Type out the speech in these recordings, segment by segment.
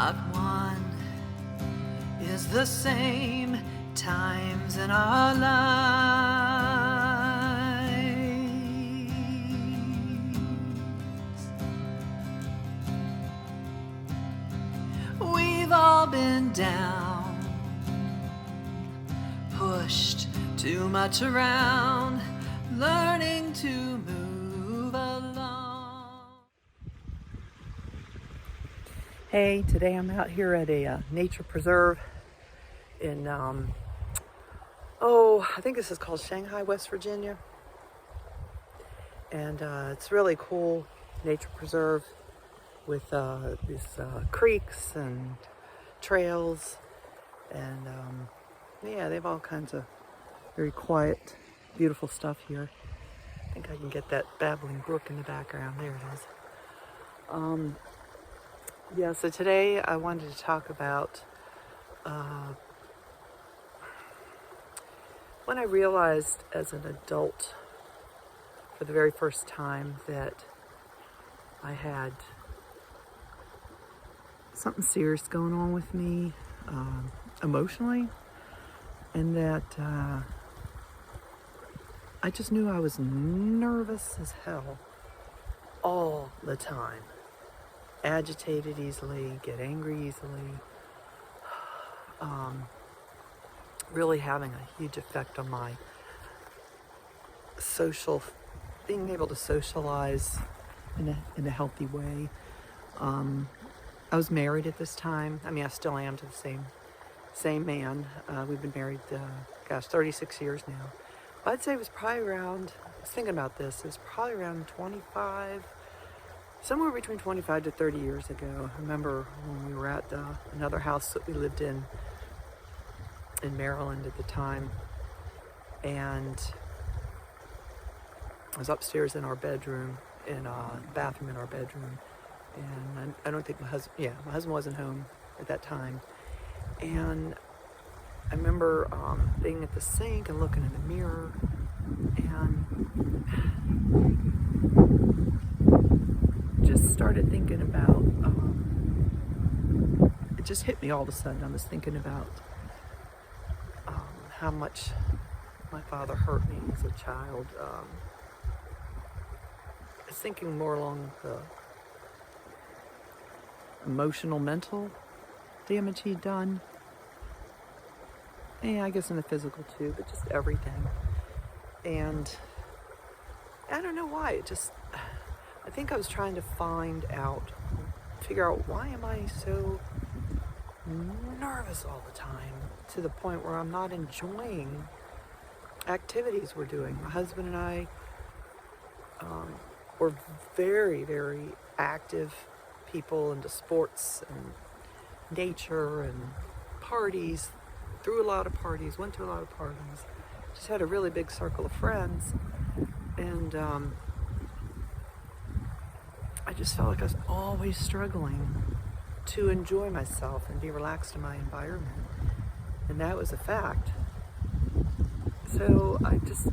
Not one is the same times in our lives. We've all been down, pushed too much around, learning to move along. Hey, today I'm out here at a nature preserve in, I think this is called Shanghai, West Virginia. And it's really cool nature preserve with these creeks and trails. And yeah, they have all kinds of very quiet, beautiful stuff here. I think I can get that babbling brook in the background. There it is. Yeah, so today I wanted to talk about when I realized as an adult for the very first time that I had something serious going on with me emotionally, and that I just knew I was nervous as hell all the time. Agitated easily, get angry easily, really having a huge effect on my being able to socialize in a healthy way. I was married at this time. I mean, I still am to the same man. We've been married, 36 years now. I'd say it was probably around, I was thinking about this, it was probably around 25, somewhere between 25 to 30 years ago. I remember when we were at another house that we lived in Maryland at the time, and I was upstairs in our bedroom, in a bathroom in our bedroom, and I don't think my husband wasn't home at that time, and I remember being at the sink and looking in the mirror, and just started thinking about, it just hit me all of a sudden. I was thinking about how much my father hurt me as a child. I was thinking more along the emotional, mental damage he'd done. And I guess in the physical too, but just everything. And I don't know why, I think I was trying to figure out why am I so nervous all the time, to the point where I'm not enjoying activities we're doing. My husband and I were very, very active people into sports and nature and parties, threw a lot of parties, went to a lot of parties, just had a really big circle of friends, and I just felt like I was always struggling to enjoy myself and be relaxed in my environment. And that was a fact. So I just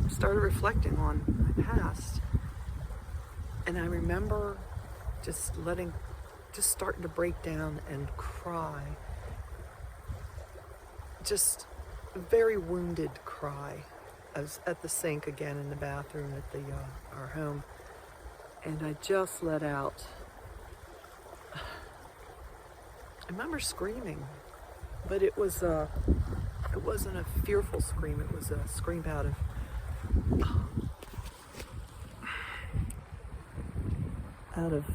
started reflecting on my past. And I remember just starting to break down and cry. Just a very wounded cry. I was at the sink again in the bathroom at our home. And I just let out, I remember screaming, but it wasn't a fearful scream. It was a scream out of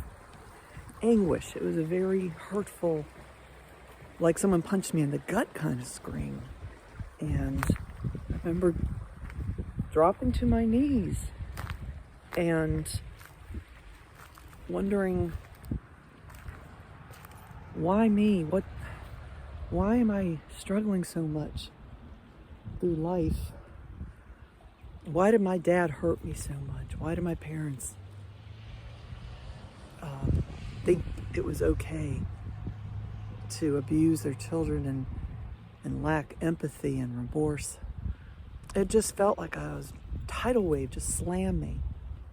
anguish. It was a very hurtful, like someone punched me in the gut kind of scream. And I remember dropping to my knees and wondering, why me? Why am I struggling so much through life? Why did my dad hurt me so much? Why did my parents think it was okay to abuse their children and lack empathy and remorse? It just felt like a tidal wave just slammed me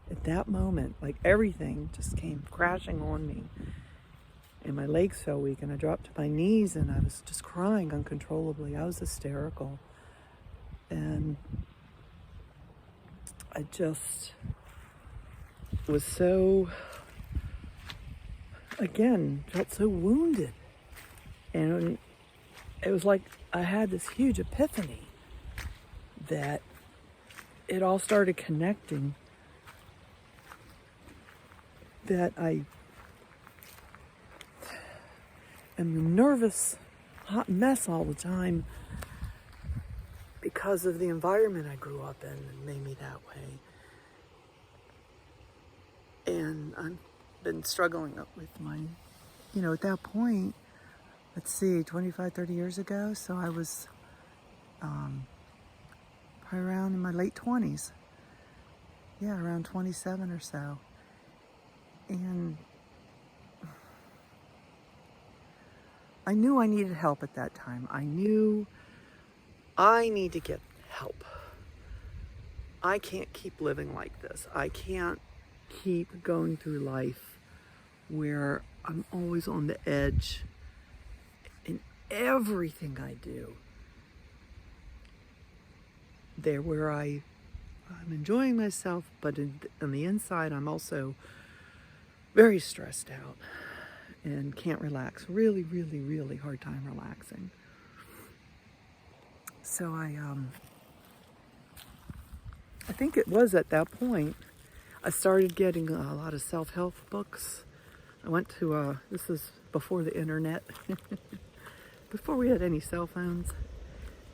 at that moment. Like everything just came crashing on me. and my legs felt weak, and I dropped to my knees, and I was just crying uncontrollably. I was hysterical, and I just was so, again, felt so wounded. And it was like I had this huge epiphany that it all started connecting, that I am a nervous, hot mess all the time because of the environment I grew up in and made me that way. And I've been struggling with my, at that point, let's see, 25, 30 years ago. So I was probably around in my late 20s. Yeah, around 27 or so. And I knew I needed help at that time. I knew I need to get help. I can't keep living like this. I can't keep going through life where I'm always on the edge in everything I do. There where I'm enjoying myself, but on the inside I'm also very stressed out and can't relax. Really, really, really hard time relaxing. So I think it was at that point I started getting a lot of self-help books. I went to, this is before the internet, before we had any cell phones.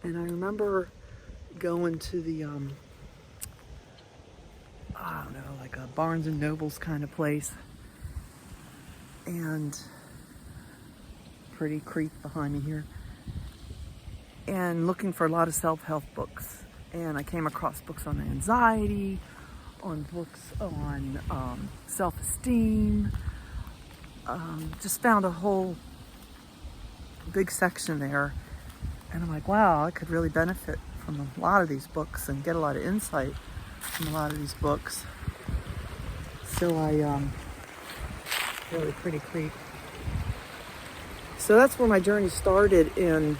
And I remember going to the, I don't know, like a Barnes and Nobles kind of place. And pretty creep behind me here. And looking for a lot of self-help books. And I came across books on anxiety, on books on self-esteem. Just found a whole big section there. And I'm like, wow, I could really benefit from a lot of these books and get a lot of insight from a lot of these books. So I really pretty creep. So that's where my journey started in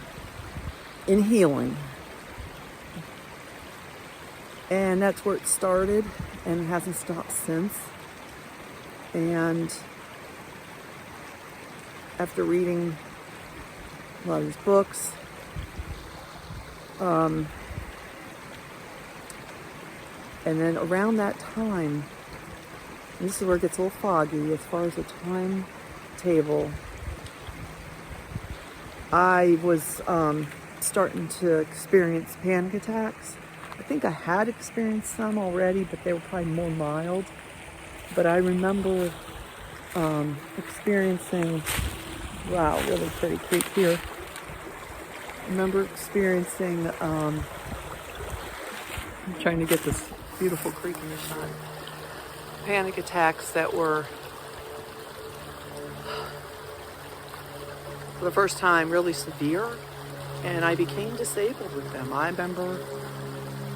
healing. And that's where it started, and it hasn't stopped since. And after reading a lot of these books, and then around that time, and this is where it gets a little foggy as far as the timetable, I was starting to experience panic attacks. I think I had experienced some already, but they were probably more mild. But I remember experiencing, wow, really pretty creep here. I remember experiencing, I'm trying to get this beautiful creep in the shot, panic attacks that were, for the first time, really severe. And I became disabled with them. I remember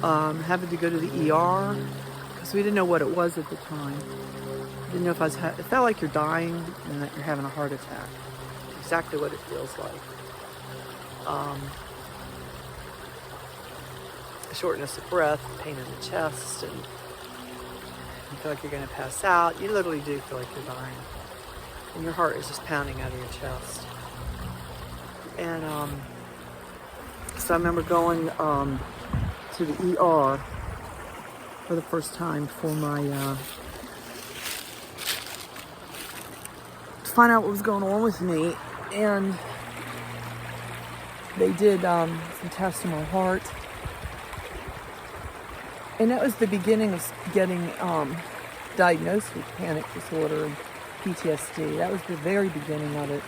having to go to the ER because we didn't know what it was at the time. Didn't know if I was. It felt like you're dying and that you're having a heart attack. Exactly what it feels like. Shortness of breath, pain in the chest, and you feel like you're going to pass out. You literally do feel like you're dying, and your heart is just pounding out of your chest. And so I remember going to the ER for the first time for my to find out what was going on with me, and they did some tests in my heart, and that was the beginning of getting diagnosed with panic disorder and PTSD. That was the very beginning of it,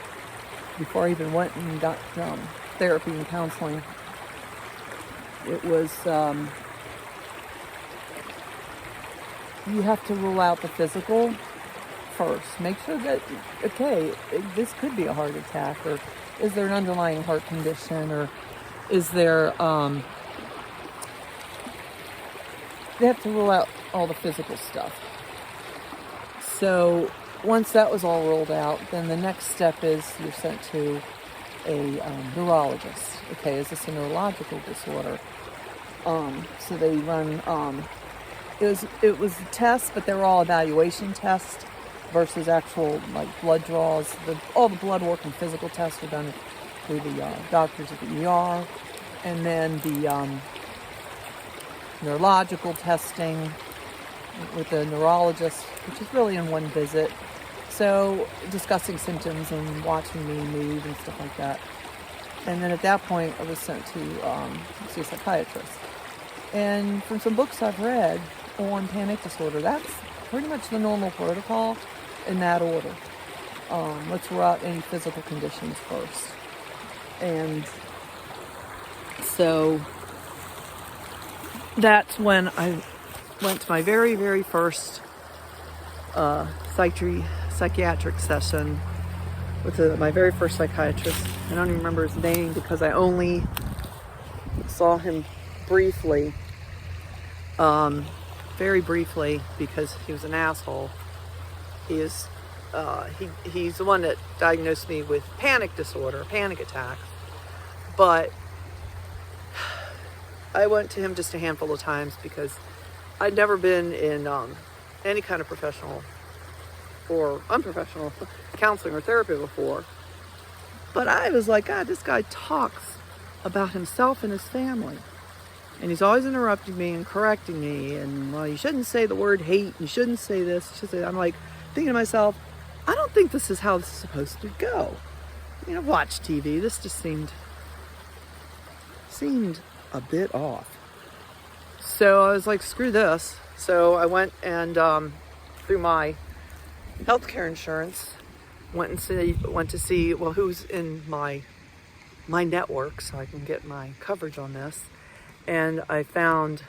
before I even went and got therapy and counseling. It was, you have to rule out the physical first. Make sure that, okay, this could be a heart attack, or is there an underlying heart condition, or is there, they have to rule out all the physical stuff. So once that was all rolled out, then the next step is you're sent to a neurologist. Okay, is this a neurological disorder? So they run, it was tests, but they were all evaluation tests versus actual like blood draws. All the blood work and physical tests were done through the doctors at the ER, and then the neurological testing with the neurologist, which is really in one visit. So discussing symptoms and watching me move and stuff like that. And then at that point, I was sent to see a psychiatrist. And from some books I've read on panic disorder, that's pretty much the normal protocol in that order. Let's rule out any physical conditions first. And so that's when I went to my very, very first psychiatric session with my very first psychiatrist. I don't even remember his name because I only saw him briefly, very briefly, because he was an asshole. He's the one that diagnosed me with panic disorder, panic attacks. But I went to him just a handful of times because I'd never been in any kind of professional or unprofessional counseling or therapy before. But I was like, God, this guy talks about himself and his family. And he's always interrupting me and correcting me. And, well, you shouldn't say the word hate. You shouldn't say this. You should say that. I'm like thinking to myself, I don't think this is how this is supposed to go. You know, watch TV. This just seemed a bit off. So I was like, screw this. So I went and through my healthcare insurance, went to see well who's in my network so I can get my coverage on this. And I found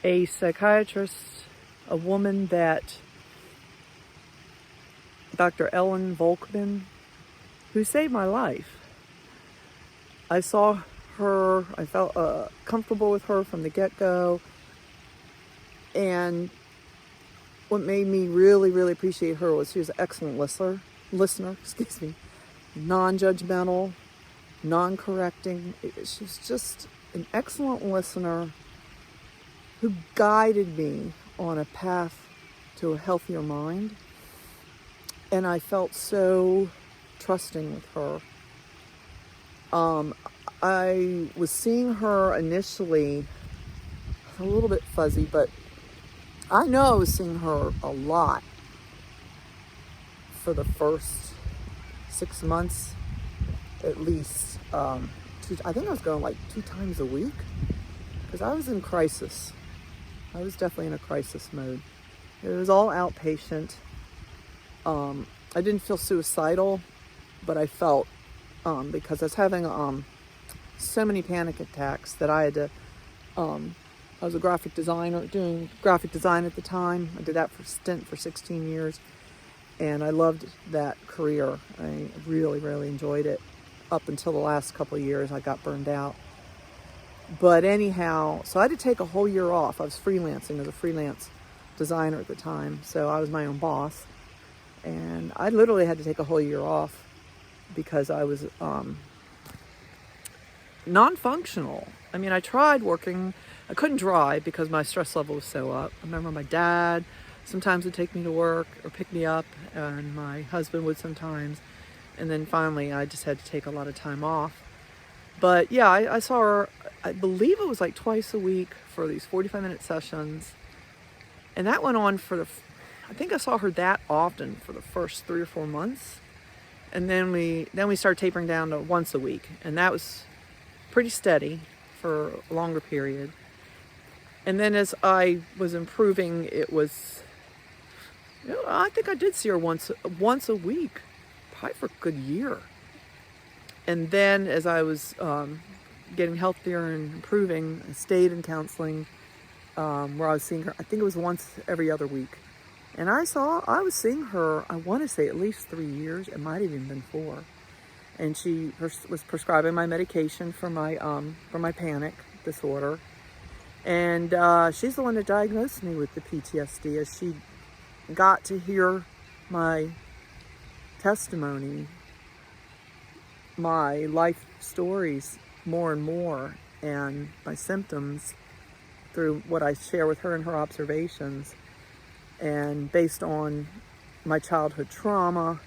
a psychiatrist, a woman that Dr. Ellen Volkman, who saved my life. I saw her, I felt comfortable with her from the get-go. And what made me really, really appreciate her was she was an excellent listener, non-judgmental, non-correcting. She was just an excellent listener who guided me on a path to a healthier mind. And I felt so trusting with her. I was seeing her initially a little bit fuzzy, but I know I was seeing her a lot for the first 6 months, at least. I think I was going like 2 times a week because I was in crisis. I was definitely in a crisis mode. It was all outpatient. I didn't feel suicidal, but I felt, because I was having so many panic attacks that I had to, I was a graphic designer, doing graphic design at the time. I did that for stint for 16 years, and I loved that career. I really, really enjoyed it up until the last couple of years. I got burned out. But anyhow, so I had to take a whole year off. I was freelancing as a freelance designer at the time, so I was my own boss. And I literally had to take a whole year off because I was non-functional. I mean, I tried working. I couldn't drive because my stress level was so up. I remember my dad sometimes would take me to work or pick me up, and my husband would sometimes. And then finally, I just had to take a lot of time off. But yeah, I saw her, I believe it was like twice a week for these 45-minute sessions. And that went on I think I saw her that often for the first 3 or 4 months. And then we started tapering down to once a week. And that was pretty steady for a longer period. And then as I was improving, it was, I think I did see her once a week, probably for a good year. And then as I was getting healthier and improving, I stayed in counseling where I was seeing her, I think it was once every other week. And I was seeing her, I want to say at least 3 years. It might have even been 4. And she was prescribing my medication for my panic disorder. And she's the one that diagnosed me with the PTSD, as she got to hear my testimony, my life stories more and more, and my symptoms through what I share with her and her observations, and based on my childhood trauma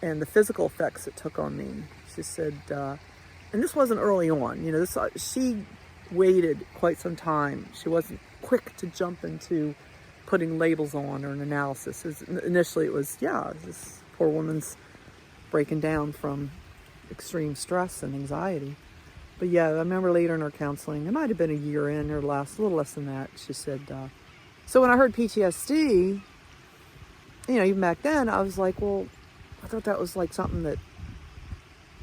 and the physical effects it took on me. She said, and this wasn't early on, she waited quite some time. She wasn't quick to jump into putting labels on or an analysis. Initially it was, this poor woman's breaking down from extreme stress and anxiety. But yeah, I remember later in her counseling, it might have been a year in or a little less than that, she said, so when I heard PTSD, even back then, I was like, well, I thought that was like something that,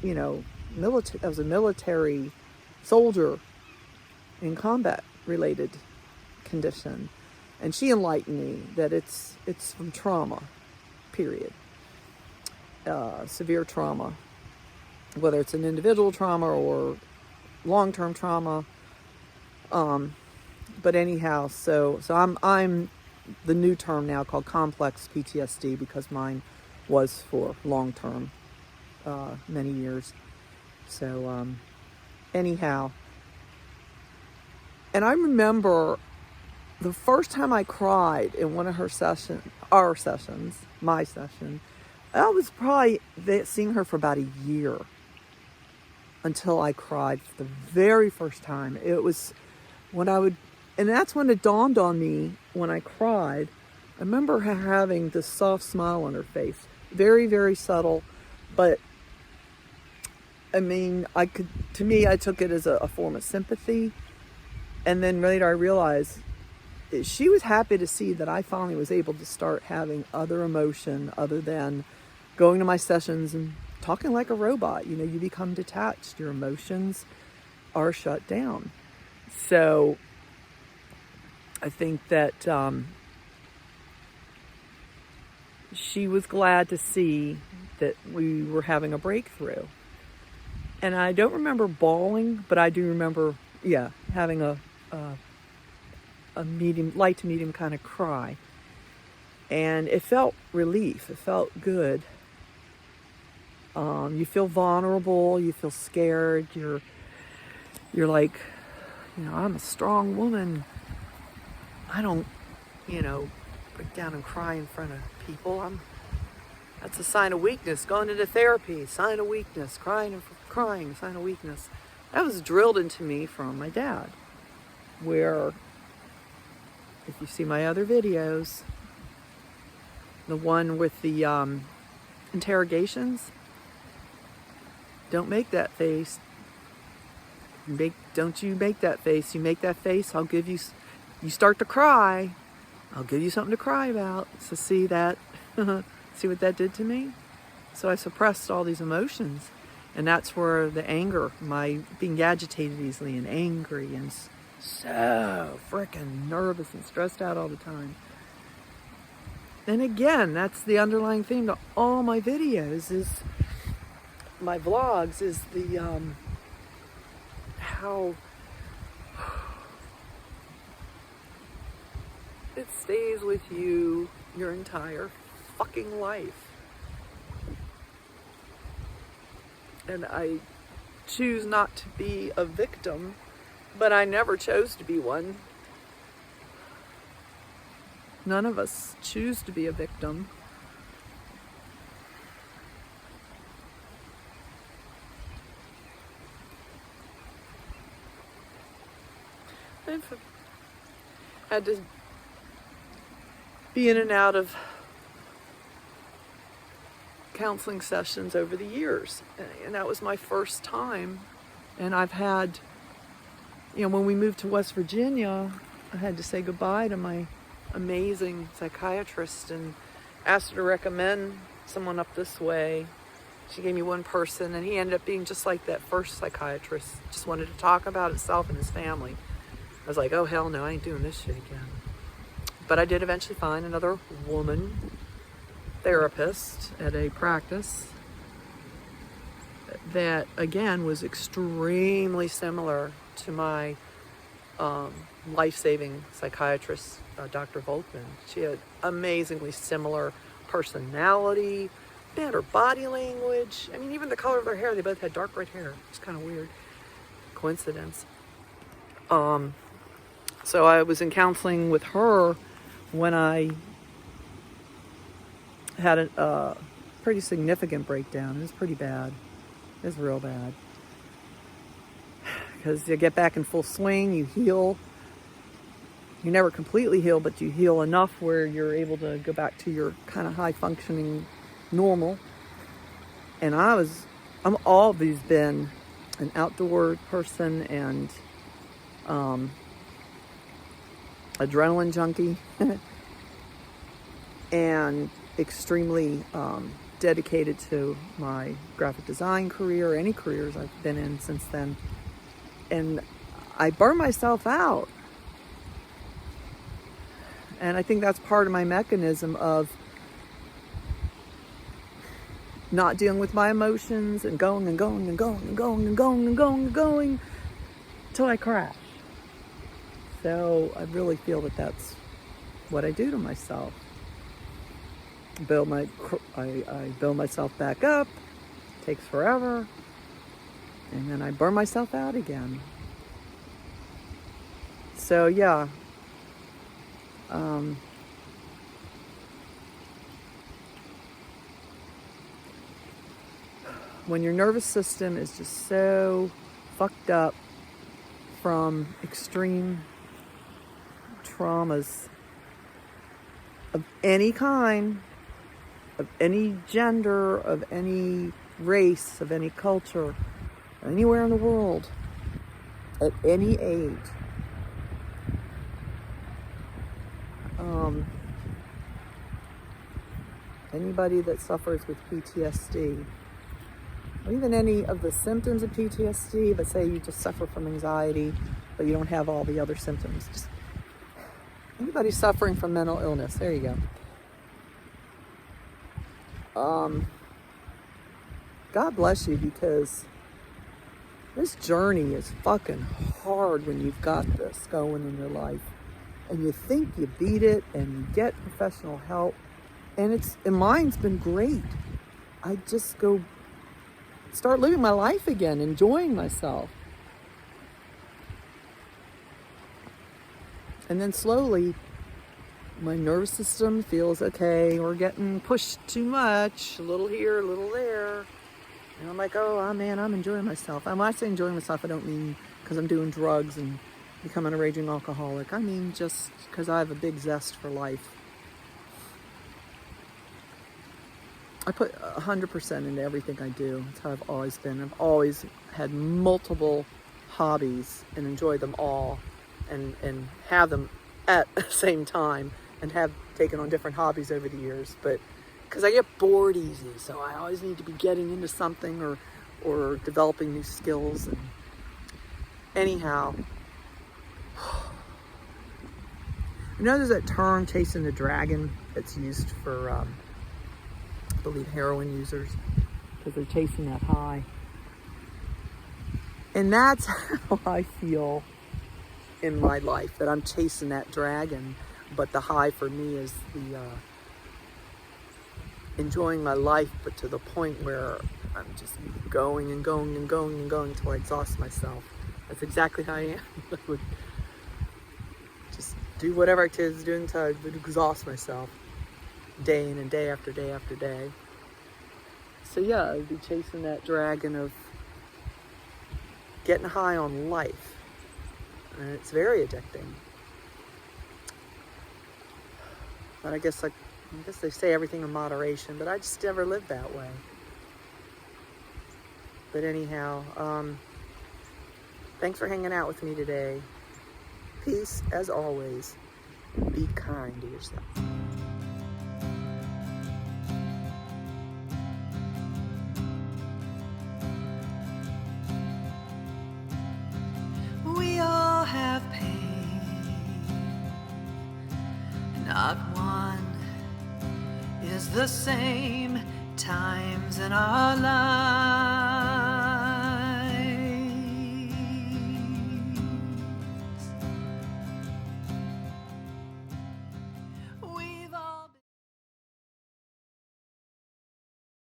I was a military soldier in combat related condition. And she enlightened me that it's from trauma, period. Severe trauma, whether it's an individual trauma or long-term trauma. But anyhow, so I'm the new term now called complex PTSD, because mine was for long-term, many years. So anyhow, and I remember the first time I cried in one of my session, I was probably seeing her for about a year until I cried for the very first time. It was when and that's when it dawned on me when I cried. I remember her having this soft smile on her face, very, very subtle, but I took it as a form of sympathy. And then later I realized she was happy to see that I finally was able to start having other emotion other than going to my sessions and talking like a robot. You become detached. Your emotions are shut down. So I think that she was glad to see that we were having a breakthrough. And I don't remember bawling, but I do remember, having a light to medium kind of cry. And it felt relief. It felt good. You feel vulnerable. You feel scared. You're like, I'm a strong woman. I don't, break down and cry in front of people. That's a sign of weakness. Going into therapy, sign of weakness. Crying, sign of weakness. That was drilled into me from my dad, where, if you see my other videos, the one with the interrogations, don't make that face. Don't you make that face. You make that face, I'll give you, you start to cry, I'll give you something to cry about. So see that, see what that did to me? So I suppressed all these emotions. And that's where the anger, my being agitated easily and angry and so freaking nervous and stressed out all the time. And again, that's the underlying theme to all my videos, my vlogs, is the how it stays with you your entire fucking life. And I choose not to be a victim, but I never chose to be one. None of us choose to be a victim. I've had to be in and out of counseling sessions over the years, and that was my first time. And I've had, when we moved to West Virginia, I had to say goodbye to my amazing psychiatrist and asked her to recommend someone up this way. She gave me one person, and he ended up being just like that first psychiatrist, just wanted to talk about himself and his family. I was like, oh hell no, I ain't doing this shit again. But I did eventually find another woman therapist at a practice that again was extremely similar to my life-saving psychiatrist, Dr. Volkman. She had amazingly similar personality, better body language. I mean, even the color of their hair, they both had dark red hair. It's kind of weird. Coincidence. So I was in counseling with her when I had a pretty significant breakdown. It was pretty bad. It was real bad. Because you get back in full swing, you heal. You never completely heal, but you heal enough where you're able to go back to your kind of high-functioning normal. And I'm always been an outdoor person and adrenaline junkie and extremely dedicated to my graphic design career, any careers I've been in since then. And I burn myself out. And I think that's part of my mechanism of not dealing with my emotions and going and going and going and going and going and going and going till I crash. So I really feel that that's what I do to myself. I build myself back up. It takes forever. And then I burn myself out again. So yeah. When your nervous system is just so fucked up from extreme traumas of any kind, of any gender, of any race, of any culture, anywhere in the world, at any age, anybody that suffers with PTSD, or even any of the symptoms of PTSD, but say you just suffer from anxiety, but you don't have all the other symptoms. Just anybody suffering from mental illness, there you go. God bless you, because this journey is fucking hard when you've got this going in your life. And you think you beat it and you get professional help. And mine's been great. I just go start living my life again, enjoying myself. And then slowly, my nervous system feels, okay, we're getting pushed too much, a little here, a little there. And I'm like, oh man, I'm enjoying myself. And when I say enjoying myself, I don't mean because I'm doing drugs and becoming a raging alcoholic. I mean just because I have a big zest for life. I put 100% into everything I do. That's how I've always been. I've always had multiple hobbies and enjoy them all and have them at the same time, and have taken on different hobbies over the years. But because I get bored easy, so I always need to be getting into something or developing new skills. And anyhow, you know, there's that term chasing the dragon that's used for I believe heroin users, because they're chasing that high. And that's how I feel in my life, that I'm chasing that dragon. But the high for me is the enjoying my life, but to the point where I'm just going and going and going and going until I exhaust myself. That's exactly how I am. I would just do whatever I was doing until I would exhaust myself, day in and day after day after day. So yeah, I'd be chasing that dragon of getting high on life. And it's very addicting. But I guess they say everything in moderation, but I just never lived that way. But anyhow, thanks for hanging out with me today. Peace as always. Be kind to yourself. We all have pain. Not one is the same times in our lives.